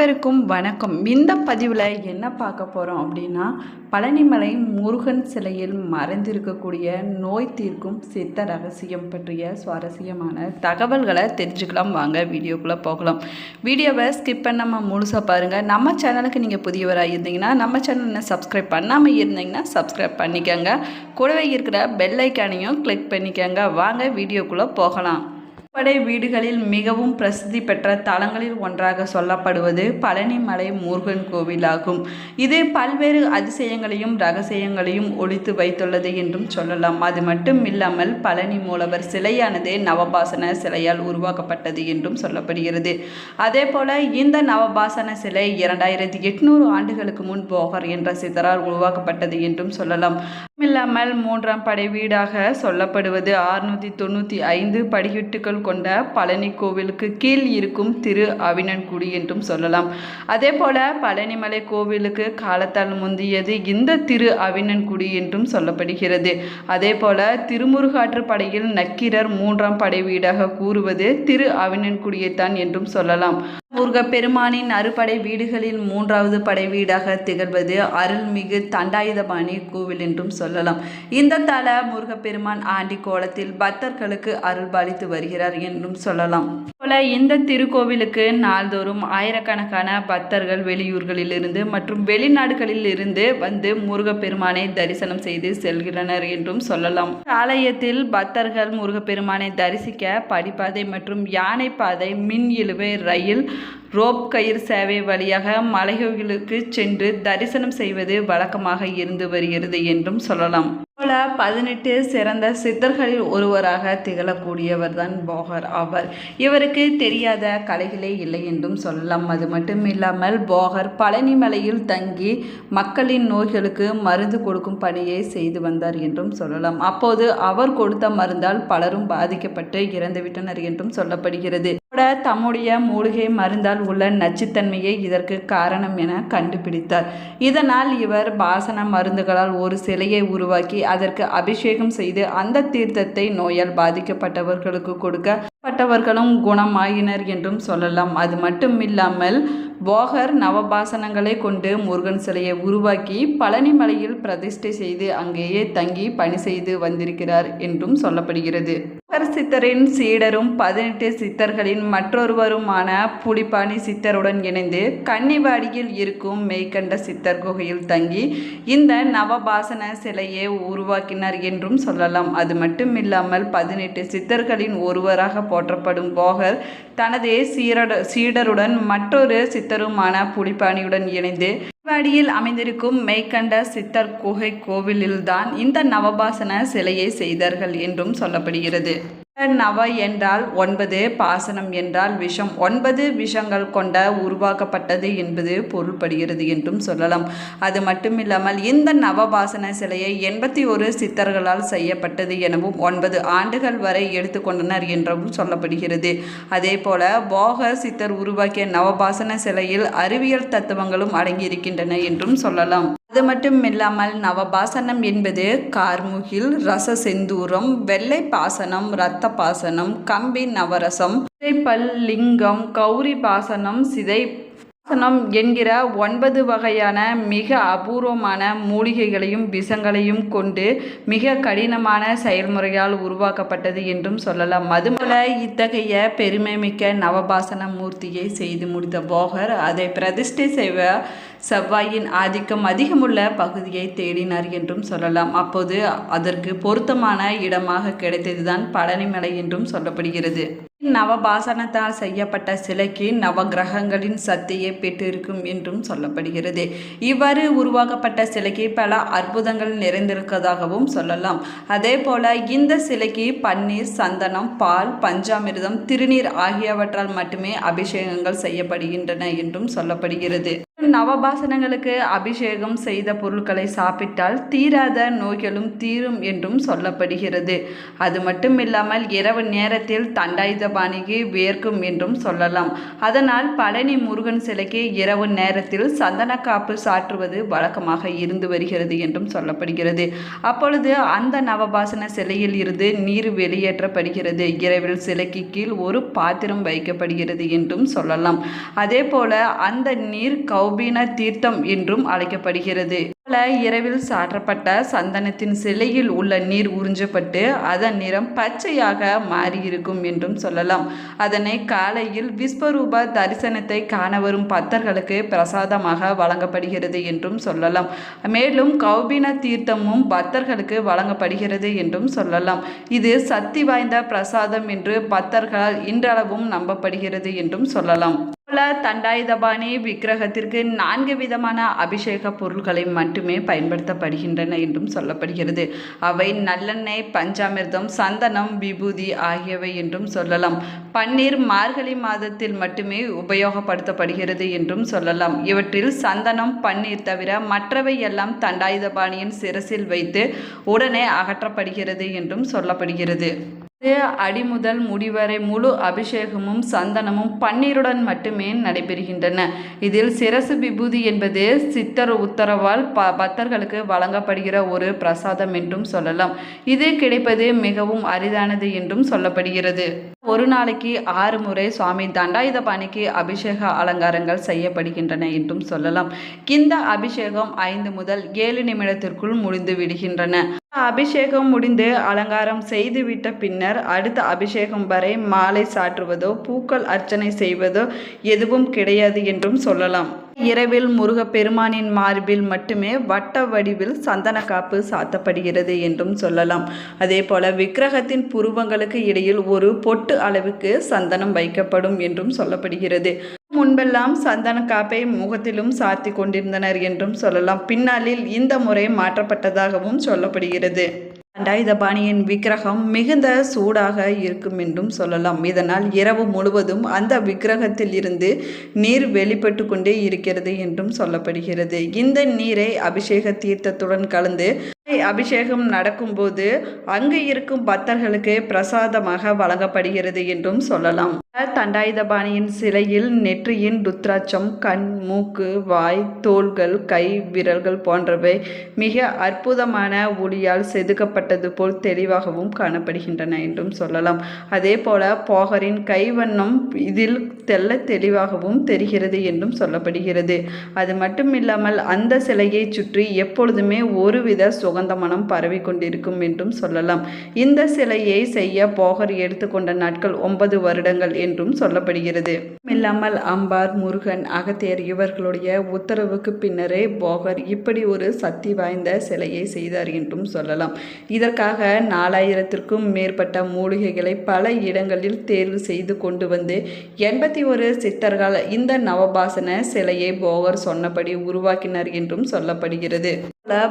அனைவருக்கும் வணக்கம். இந்த பதிவில் என்ன பார்க்க போகிறோம் அப்படின்னா, பழனிமலை முருகன் சிலையில் மறைந்திருக்கக்கூடிய நோய் தீர்க்கும் சித்த ரகசியம் பற்றிய சுவாரஸ்யமான தகவல்களை தெரிஞ்சுக்கலாம். வாங்க வீடியோக்குள்ளே போகலாம். வீடியோவை ஸ்கிப் பண்ணாமல் முழுசாக பாருங்கள். நம்ம சேனலுக்கு நீங்கள் புதியவராக இருந்தீங்கன்னா நம்ம சேனலை சப்ஸ்கிரைப் பண்ணாமல் இருந்தீங்கன்னா சப்ஸ்கிரைப் பண்ணிக்கோங்க. கூடவே இருக்கிற பெல் ஐக்கானையும் கிளிக் பண்ணிக்கோங்க. வாங்க வீடியோக்குள்ளே போகலாம். படை வீடுகளில் மிகவும் பிரசித்தி பெற்ற தலங்களில் ஒன்றாக சொல்லப்படுவது பழனிமலை முருகன் கோவிலாகும். இது பல்வேறு அதிசயங்களையும் ரகசியங்களையும் ஒளித்து வைத்துள்ளது என்றும் சொல்லலாம். அது மட்டும் இல்லாமல் பழனி மூலவர் சிலையானது நவபாசன சிலையால் உருவாக்கப்பட்டது என்றும் சொல்லப்படுகிறது. அதே போல இந்த நவபாசன சிலை 2800 ஆண்டுகளுக்கு முன் போகர் என்ற சித்தரால் உருவாக்கப்பட்டது என்றும் சொல்லலாம். இல்லாமல் 3ஆம் படை வீடாக சொல்லப்படுவது 695 படிக்கட்டுகள் கொண்ட பழனி கோவிலுக்கு கீழ் இருக்கும் திரு அவினன்குடி என்றும் சொல்லலாம். அதே போல பழனிமலை கோவிலுக்கு காலத்தால் முந்தியது இந்த திரு அவினன்குடி என்றும் சொல்லப்படுகிறது. அதே போல திருமுருகாற்று படையில் நக்கீரர் 3ஆம் படை வீடாக கூறுவது திரு அவினன்குடியைத்தான் என்றும் சொல்லலாம். முருகப்பெருமானின் அறுபடை வீடுகளில் 3வது படை வீடாக திகழ்வது அருள்மிகு தண்டாயுதபாணி கோவில் என்றும் சொல்லலாம். இந்த தல முருகப்பெருமான் ஆண்டி கோலத்தில் பக்தர்களுக்கு அருள்பாலித்து வருகிறார் என்றும் சொல்லலாம். போல இந்த திருக்கோவிலுக்கு நாள்தோறும் ஆயிரக்கணக்கான பக்தர்கள் வெளியூர்களிலிருந்து மற்றும் வெளிநாடுகளில் இருந்து வந்து முருகப்பெருமானை தரிசனம் செய்து செல்கின்றனர் என்றும் சொல்லலாம். ஆலயத்தில் பக்தர்கள் முருகப்பெருமானை தரிசிக்க படிப்பாதை மற்றும் யானை பாதை, மின் இழுவை ரயில், ரோப் கயிறு சேவை வழியாக மலைகளுக்கு சென்று தரிசனம் செய்வது வழக்கமாக இருந்து வருகிறது என்றும் சொல்லலாம். போல 18 சிறந்த சித்தர்களில் ஒருவராக திகழக்கூடியவர் தான் போகர் ஆவார். இவருக்கு தெரியாத கலைகளே இல்லை என்றும் சொல்லலாம். அது மட்டும் இல்லாமல் போகர் பழனிமலையில் தங்கி மக்களின் நோய்களுக்கு மருந்து கொடுக்கும் பணியை செய்து வந்தார் என்றும் சொல்லலாம். அப்போது அவர் கொடுத்த மருந்தால் பலரும் பாதிக்கப்பட்டு இறந்துவிட்டனர் என்றும் சொல்லப்படுகிறது. தம்முடைய மூலிகை மருந்தால் உள்ள நச்சுத்தன்மையை இதற்கு காரணம் என கண்டுபிடித்தார். இதனால் இவர் பாசன மருந்துகளால் ஒரு சிலையை உருவாக்கி அதற்கு அபிஷேகம் செய்து அந்த தீர்த்தத்தை நோயால் பாதிக்கப்பட்டவர்களுக்கு கொடுக்கப்பட்டவர்களும் குணமாயினர் என்றும் சொல்லலாம். அது மட்டும் இல்லாமல் போகர் நவபாசனங்களை கொண்டு முருகன் சிலையை உருவாக்கி பழனிமலையில் பிரதிஷ்டை செய்து அங்கேயே தங்கி பணி செய்து வந்திருக்கிறார் என்றும் சொல்லப்படுகிறது. போகர் சித்தரின் சீடரும் 18 சித்தர்களின் மற்றொருவருமான புலிப்பாணி சித்தருடன் இணைந்து கன்னிவாடியில் இருக்கும் மெய்கண்ட சித்தர் குகையில் தங்கி இந்த நவபாசன சிலையை உருவாக்கினார் என்றும் சொல்லலாம். அது மட்டும் இல்லாமல் 18 சித்தர்களின் ஒருவராக போற்றப்படும் போகர் தனது சீடருடன் மற்றொரு சித்தருமான புலிப்பாணியுடன் இணைந்து வாடியில் அமைந்திருக்கும் மெய்கண்ட சித்தர் குகை கோவிலில்தான் இந்த நவபாசன சிலையை செய்தார்கள் என்றும் சொல்லப்படுகிறது. நவ என்றால் 9, பாசனம் என்றால் விஷம், 9 விஷங்கள் கொண்ட உருவாக்கப்பட்டது என்பது பொருள்படுகிறது என்றும் சொல்லலாம். அது மட்டுமில்லாமல் இந்த நவபாசன சிலையை 81 சித்தர்களால் செய்யப்பட்டது எனவும் 9 ஆண்டுகள் வரை எடுத்துக்கொண்டனர் என்றும் சொல்லப்படுகிறது. அதே போல போகர் சித்தர் உருவாக்கிய நவபாசன சிலையில் அறிவியல் தத்துவங்களும் அடங்கியிருக்கின்றன என்றும் சொல்லலாம். அது மட்டும் இல்லாமல் நவபாசனம் என்பது கார்முகில், ரச செந்தூரம், வெள்ளை பாசனம், இரத்த பாசனம், கம்பி நவரசம், சிதைப்பல், லிங்கம், கௌரி பாசனம், பாசனம் என்கிற 9 வகையான மிக அபூர்வமான மூலிகைகளையும் விஷங்களையும் கொண்டு மிக கடினமான செயல்முறையால் உருவாக்கப்பட்டது என்றும் சொல்லலாம். அதுபோல இத்தகைய பெருமைமிக்க நவபாசன மூர்த்தியை செய்து முடித்த போகர் அதை பிரதிஷ்டை செய்வ செவ்வாயின் ஆதிக்கம் அதிகமுள்ள பகுதியை தேடினார் என்றும் சொல்லலாம். அப்போது அதற்கு பொருத்தமான இடமாக கிடைத்ததுதான் பழனிமலை என்றும் சொல்லப்படுகிறது. நவபாசனத்தால் செய்யப்பட்ட சிலைக்கு நவகிரகங்களின் சக்தியை பெற்றிருக்கும் என்றும் சொல்லப்படுகிறது. இவ்வாறு உருவாக்கப்பட்ட சிலைக்கு பல அற்புதங்கள் நிறைந்திருப்பதாகவும் சொல்லலாம். அதே போல இந்த சிலைக்கு பன்னீர், சந்தனம், பால், பஞ்சாமிர்தம், திருநீர் ஆகியவற்றால் மட்டுமே அபிஷேகங்கள் செய்யப்படுகின்றன என்றும் சொல்லப்படுகிறது. நவபாசனங்களுக்கு அபிஷேகம் செய்த பொருட்களை சாப்பிட்டால் தீராத நோய்களும் தீரும் என்றும் சொல்லப்படுகிறது. அது மட்டும் இல்லாமல் இரவு நேரத்தில் தண்டாயுதபாணிக்கு வேர்க்கும் என்றும் சொல்லலாம். அதனால் பழனி முருகன் சிலைக்கு இரவு நேரத்தில் சந்தன காப்பு சாற்றுவது வழக்கமாக இருந்து வருகிறது என்றும் சொல்லப்படுகிறது. அப்பொழுது அந்த நவபாசன சிலையில் இருந்து நீர் வெளியேற்றப்படுகிறது. இரவில் சிலைக்கு கீழ் ஒரு பாத்திரம் வைக்கப்படுகிறது என்றும் சொல்லலாம். அதே போல அந்த நீர் கௌபீன தீர்த்தம் என்றும் அழைக்கப்படுகிறது. இரவில் சாற்றப்பட்ட சந்தனத்தின் சிலையில் உள்ள நீர் உறிஞ்சப்பட்டு அதன் நிறம் பச்சையாக மாறியிருக்கும் என்றும் சொல்லலாம். அதனை காலையில் விஸ்வரூப தரிசனத்தை காண வரும் பக்தர்களுக்கு பிரசாதமாக வழங்கப்படுகிறது என்றும் சொல்லலாம். மேலும் கௌபீன தீர்த்தமும் பக்தர்களுக்கு வழங்கப்படுகிறது என்றும் சொல்லலாம். இது சக்தி வாய்ந்த பிரசாதம் என்று பக்தர்களால் இன்றளவும் நம்பப்படுகிறது என்றும் சொல்லலாம். தண்டாயுதபாணி விக்கிரகத்திற்கு 4 விதமான அபிஷேக பொருட்களை மட்டுமே பயன்படுத்தப்படுகின்றன என்றும் சொல்லப்படுகிறது. அவை நல்லெண்ணெய், பஞ்சாமிர்தம், சந்தனம், விபூதி ஆகியவை என்றும் சொல்லலாம். பன்னீர் மார்கழி மாதத்தில் மட்டுமே உபயோகப்படுத்தப்படுகிறது என்றும் சொல்லலாம். இவற்றில் சந்தனம், பன்னீர் தவிர மற்றவை எல்லாம் தண்டாயுதபாணியின் சிரசில் வைத்து உடனே அகற்றப்படுகிறது என்றும் சொல்லப்படுகிறது. அடிமுதல் முடிவரை முழு அபிஷேகமும் சந்தனமும் பன்னீருடன் மட்டுமே நடைபெறுகின்றன. இதில் சிரசு விபூதி என்பது சித்தர் உத்தரவால் பக்தர்களுக்கு வழங்கப்படுகிற ஒரு பிரசாதம் என்றும் சொல்லலாம். இது கிடைப்பது மிகவும் அரிதானது என்றும் சொல்லப்படுகிறது. ஒரு நாளைக்கு 6 முறை சுவாமி தண்டாயுதபாணிக்கு அபிஷேக அலங்காரங்கள் செய்யப்படுகின்றன என்றும் சொல்லலாம். இந்த அபிஷேகம் 5 முதல் 7 நிமிடத்திற்குள் முடிந்து விடுகின்றன. அபிஷேகம் முடிந்து அலங்காரம் செய்துவிட்ட பின்னர் அடுத்த அபிஷேகம் வரை மாலை சாற்றுவதோ பூக்கள் அர்ச்சனை செய்வதோ எதுவும் கிடையாது என்றும் சொல்லலாம். இரவில் முருகப்பெருமானின் மார்பில் மட்டுமே வட்ட வடிவில் சந்தன காப்பு சாத்தப்படுகிறது என்றும் சொல்லலாம். அதே போல விக்கிரகத்தின் புருவங்களுக்கு இடையில் ஒரு பொட்டு அளவுக்கு சந்தனம் வைக்கப்படும் என்றும் சொல்லப்படுகிறது. முன்பெல்லாம் சந்தன காப்பை முகத்திலும் சாத்தி கொண்டிருந்தனர் என்றும் சொல்லலாம். பின்னாளில் இந்த முறை மாற்றப்பட்டதாகவும் சொல்லப்படுகிறது. தண்டாயுதபாணியின் விக்கிரகம் மிகுந்த சூடாக இருக்கும் என்றும் சொல்லலாம். இதனால் இரவு முழுவதும் அந்த விக்கிரகத்தில் இருந்து நீர் வெளிப்பட்டு கொண்டே இருக்கிறது என்றும் சொல்லப்படுகிறது. இந்த நீரை அபிஷேக தீர்த்தத்துடன் கலந்து அபிஷேகம் நடக்கும்போது அங்கு இருக்கும் பக்தர்களுக்கு பிரசாதமாக வழங்கப்படுகிறது என்றும் சொல்லலாம். தண்டாயுதபாணியின் சிலையில் நெற்றியின் ருத்ராட்சம், கண், மூக்கு, வாய், தோள்கள், கை, விரல்கள் போன்றவை மிக அற்புதமான ஒளியால் செதுக்கப்பட்டது போல் தெளிவாகவும் காணப்படுகின்றன என்றும் சொல்லலாம். அதே போல போகரின் கைவண்ணம் இதில் தெல்ல தெளிவாகவும் தெரிகிறது என்றும் சொல்லப்படுகிறது. அது மட்டும் இல்லாமல் அந்த சிலையை சுற்றி எப்பொழுதுமே ஒருவித சுகந்த மனம் பரவி கொண்டிருக்கும் என்றும் சொல்லலாம். இந்த சிலையை செய்ய போகர் எடுத்துக்கொண்ட நாட்கள் 9 வருடங்கள் என்றும் சொல்லப்படுகிறது. இல்லாமல் அம்பார், முருகன், அகத்தியர் இவர்களுடைய உத்தரவுக்கு பின்னரே போகர் இப்படி ஒரு சக்தி வாய்ந்த சிலையை செய்தார் என்றும் சொல்லலாம். இதற்காக 4000த்திற்கும் மேற்பட்ட மூலிகைகளை பல இடங்களில் தேர்வு செய்து கொண்டு வந்து 81 சித்தர்கள் இந்த நவபாசன சிலையை போகர் சொன்னபடி உருவாக்கினர் என்றும் சொல்லப்படுகிறது.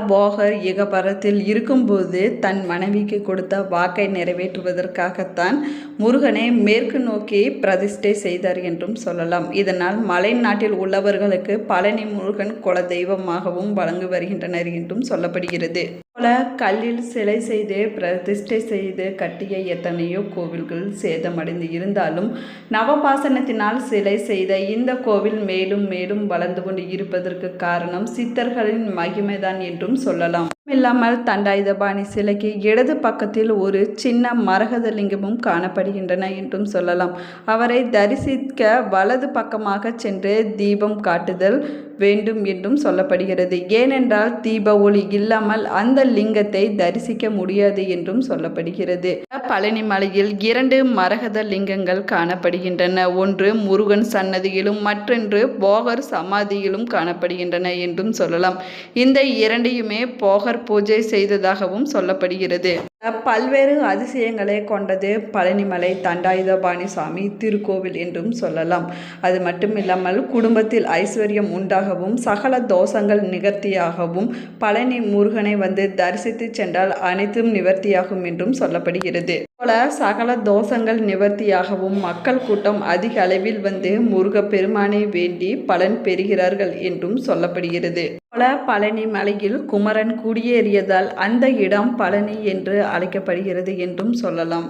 போகர் இகபரத்தில் இருக்கும்போது தன் மனைவிக்கு கொடுத்த வாக்கை நிறைவேற்றுவதற்காகத்தான் முருகனை மேற்கு நோக்கி பிரதிஷ்டை செய்தார் என்றும் சொல்லலாம். இதனால் மலை நாட்டில் உள்ளவர்களுக்கு பழனி முருகன் குல தெய்வமாகவும் வழங்கி வருகின்றனர் என்றும் சொல்லப்படுகிறது. போல கல்லில் சிலை செய்து பிரதிஷ்டை செய்து கட்டிய எத்தனையோ கோவில்கள் சேதமடைந்து இருந்தாலும் நவபாசனத்தினால் சிலை செய்த இந்த கோவில் மேலும் மேலும் வளர்ந்து கொண்டு இருப்பதற்கு காரணம் சித்தர்களின் மகிமைதான் என்றும் சொல்லலாம். இல்லாமல் தண்டாயுதபாணி சிலைக்கு இடது பக்கத்தில் ஒரு சின்ன மரகத லிங்கமும் காணப்படுகின்றன என்றும் சொல்லலாம். அவரை தரிசிக்க வலது பக்கமாக சென்று தீபம் காட்டுதல் வேண்டும் என்றும் சொல்லப்படுகிறது. ஏனென்றால் தீப ஒளி இல்லாமல் அந்த லிங்கத்தை தரிசிக்க முடியாது என்றும் சொல்லப்படுகிறது. பழனி மலையில் 2 மரகத லிங்கங்கள் காணப்படுகின்றன. ஒன்று முருகன் சன்னதியிலும் மற்றொன்று போகர் சமாதியிலும் காணப்படுகின்றன என்றும் சொல்லலாம். இந்த இரண்டையுமே போகர் பூஜை செய்ததாகவும் சொல்லப்படுகிறது. பல்வேறு அதிசயங்களை கொண்டது பழனிமலை தண்டாயுதபாணி சாமி திருக்கோவில் என்றும் சொல்லலாம். அது மட்டும் இல்லாமல் குடும்பத்தில் ஐஸ்வர்யம் உண்டாகவும் சகல தோஷங்கள் நிவர்த்தியாகவும் பழனி முருகனை வந்து தரிசித்து சென்றால் அனைத்தும் நிவர்த்தியாகும் என்றும் சொல்லப்படுகிறது. போல சகல தோஷங்கள் நிவர்த்தியாகவும் மக்கள் கூட்டம் அதிக அளவில் வந்து முருக பெருமானை வேண்டி பலன் பெறுகிறார்கள் என்றும் சொல்லப்படுகிறது. போல பழனி மலையில் குமரன் குடியேறியதால் அந்த இடம் பழனி என்று அழைக்கப்படுகிறது என்றும் சொல்லலாம்.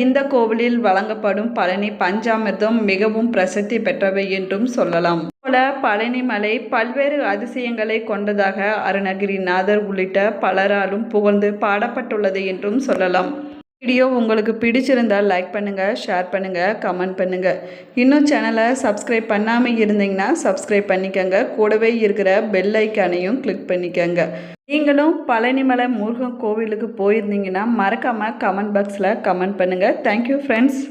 இந்த கோவிலில் வழங்கப்படும் பழனி பஞ்சாமிர்தம் மிகவும் பிரசித்தி பெற்றவை என்றும் சொல்லலாம். போல பழனி மலை பல்வேறு அதிசயங்களை கொண்டதாக அருணகிரிநாதர் உள்ளிட்ட பலராலும் புகழ்ந்து பாடப்பட்டுள்ளது என்றும் சொல்லலாம். வீடியோ உங்களுக்கு பிடிச்சிருந்தால் லைக் பண்ணுங்கள், ஷேர் பண்ணுங்கள், கமெண்ட் பண்ணுங்கள். இன்னும் சேனலை சப்ஸ்கிரைப் பண்ணாமல் இருந்தீங்கன்னா சப்ஸ்கிரைப் பண்ணிக்கோங்க. கூடவே இருக்கிற பெல் ஐக்கானையும் கிளிக் பண்ணிக்கோங்க. நீங்களும் பழனிமலை முருகன் கோவிலுக்கு போயிருந்தீங்கன்னா மறக்காமல் கமெண்ட் பாக்ஸில் கமெண்ட் பண்ணுங்கள். Thank you friends.